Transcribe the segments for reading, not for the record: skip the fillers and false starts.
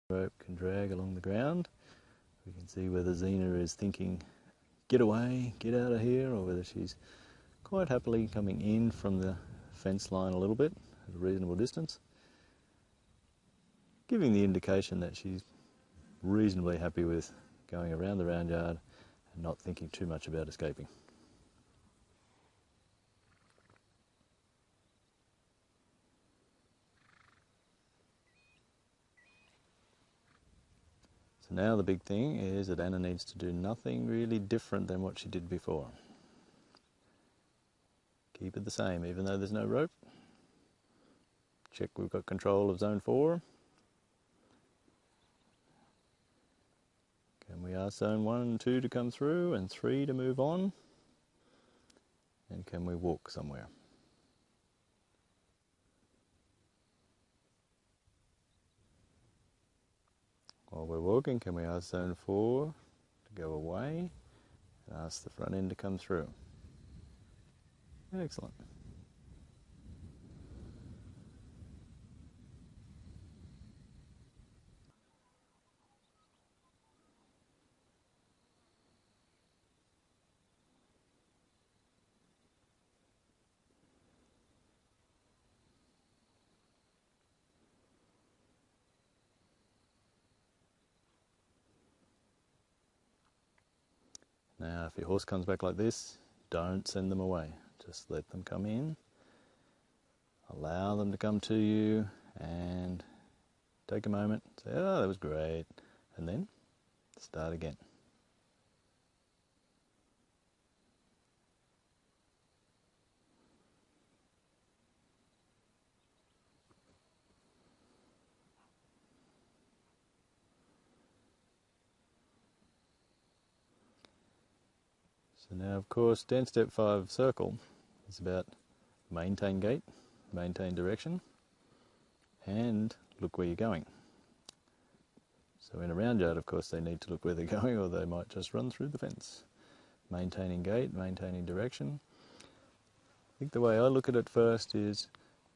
rope can drag along the ground. We can see whether Xena is thinking, get away, get out of here, or whether she's quite happily coming in from the fence line a little bit at a reasonable distance, giving the indication that she's reasonably happy with going around the round yard and not thinking too much about escaping. So now the big thing is that Anna needs to do nothing really different than what she did before. Keep it the same, even though there's no rope. Check we've got control of zone 4. Can we ask zone 1 and 2 to come through and 3 to move on? And can we walk somewhere? While we're walking, can we ask zone 4 to go away and ask the front end to come through? Excellent. Now, if your horse comes back like this, don't send them away. Just let them come in, allow them to come to you, and take a moment, say, oh, that was great, and then start again. So now, of course, 10 step 5 circle is about maintain gait, maintain direction, and look where you're going. So in a round yard, of course, they need to look where they're going, or they might just run through the fence. Maintaining gait, maintaining direction. I think the way I look at it first is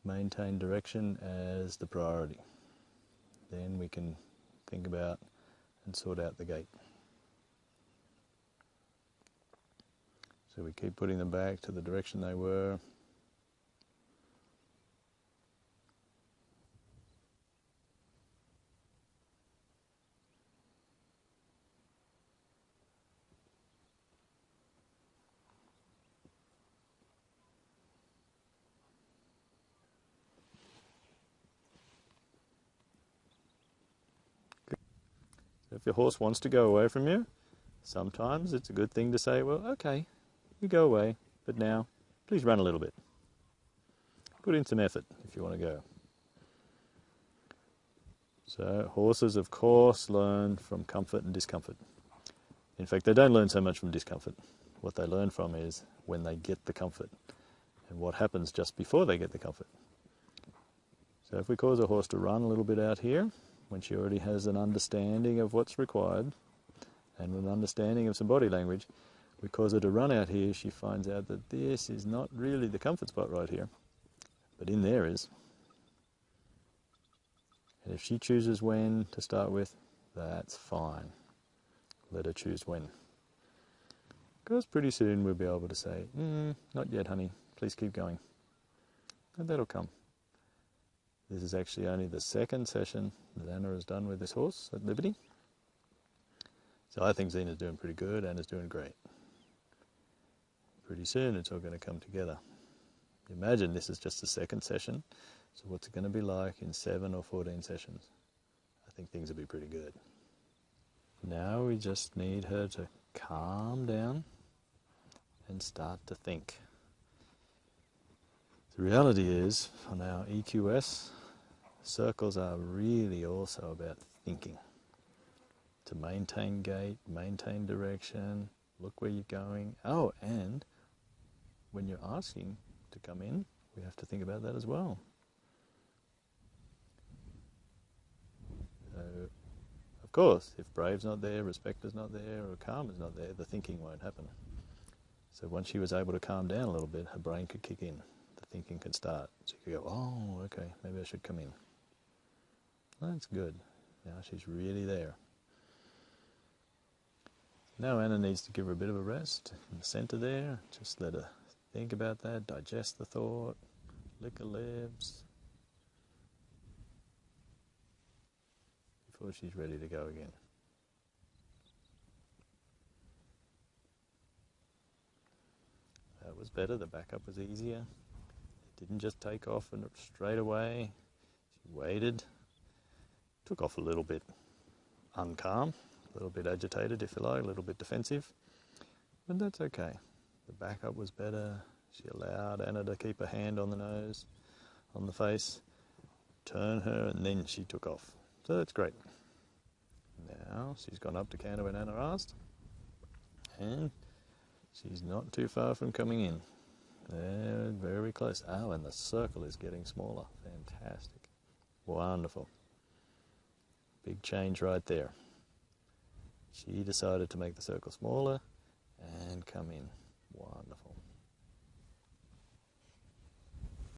maintain direction as the priority. Then we can think about and sort out the gait. So we keep putting them back to the direction they were. If your horse wants to go away from you, sometimes it's a good thing to say, well, okay, you go away, but now please run a little bit. Put in some effort if you want to go. So horses, of course, learn from comfort and discomfort. In fact, they don't learn so much from discomfort. What they learn from is when they get the comfort and what happens just before they get the comfort. So if we cause a horse to run a little bit out here, when she already has an understanding of what's required and an understanding of some body language, we cause her to run out here, she finds out that this is not really the comfort spot right here, but in there is. And if she chooses when to start with, that's fine. Let her choose when. Because pretty soon we'll be able to say, not yet, honey, please keep going. And that'll come. This is actually only the second session that Anna has done with this horse at Liberty. So I think Xena's doing pretty good, Anna's doing great. Pretty soon it's all going to come together. Imagine this is just the second session, so what's it going to be like in 7 or 14 sessions? I think things will be pretty good. Now we just need her to calm down and start to think. The reality is, on our EQS, circles are really also about thinking. To maintain gait, maintain direction, look where you're going. Oh, and when you're asking to come in, we have to think about that as well. So, of course, if Brave's not there, Respect is not there, or Calm is not there, the thinking won't happen. So once she was able to calm down a little bit, her brain could kick in. The thinking could start. So you could go, oh, okay, maybe I should come in. That's good. Now she's really there. Now Anna needs to give her a bit of a rest in the centre there. Just let her think about that, digest the thought, lick her lips, before she's ready to go again. That was better, the backup was easier. It didn't just take off and straight away. She waited, took off a little bit uncalm, a little bit agitated if you like, a little bit defensive, but that's okay. The backup was better. She allowed Anna to keep her hand on the nose, on the face, turn her, and then she took off. So that's great. Now she's gone up to counter when Anna asked, and she's not too far from coming in. They're very close. Oh, and the circle is getting smaller. Fantastic. Wonderful. Big change right there. She decided to make the circle smaller and come in. Wonderful.